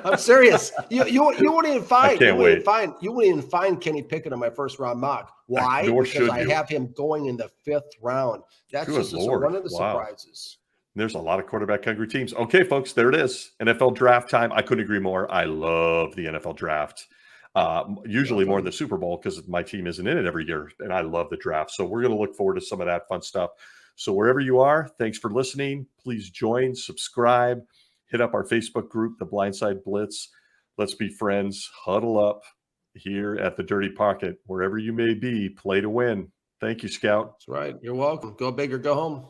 [SPEAKER 2] I'm serious. You wouldn't even find.
[SPEAKER 1] You
[SPEAKER 2] wouldn't even find Kenny Pickett in my first round mock. Why? Because I have him going in the 5th round. That's just one of the surprises.
[SPEAKER 1] There's a lot of quarterback hungry teams. Okay, folks, there it is. NFL draft time. I couldn't agree more. I love the NFL draft. Usually more than the Super Bowl because my team isn't in it every year, and I love the draft. So we're going to look forward to some of that fun stuff. So wherever you are, thanks for listening. Please join, subscribe. Hit up our Facebook group, The Blindside Blitz. Let's be friends. Huddle up. here at the Dirty Pocket. Wherever you may be, play to win. Thank you, Scout.
[SPEAKER 2] That's right. You're welcome. Go big or go home.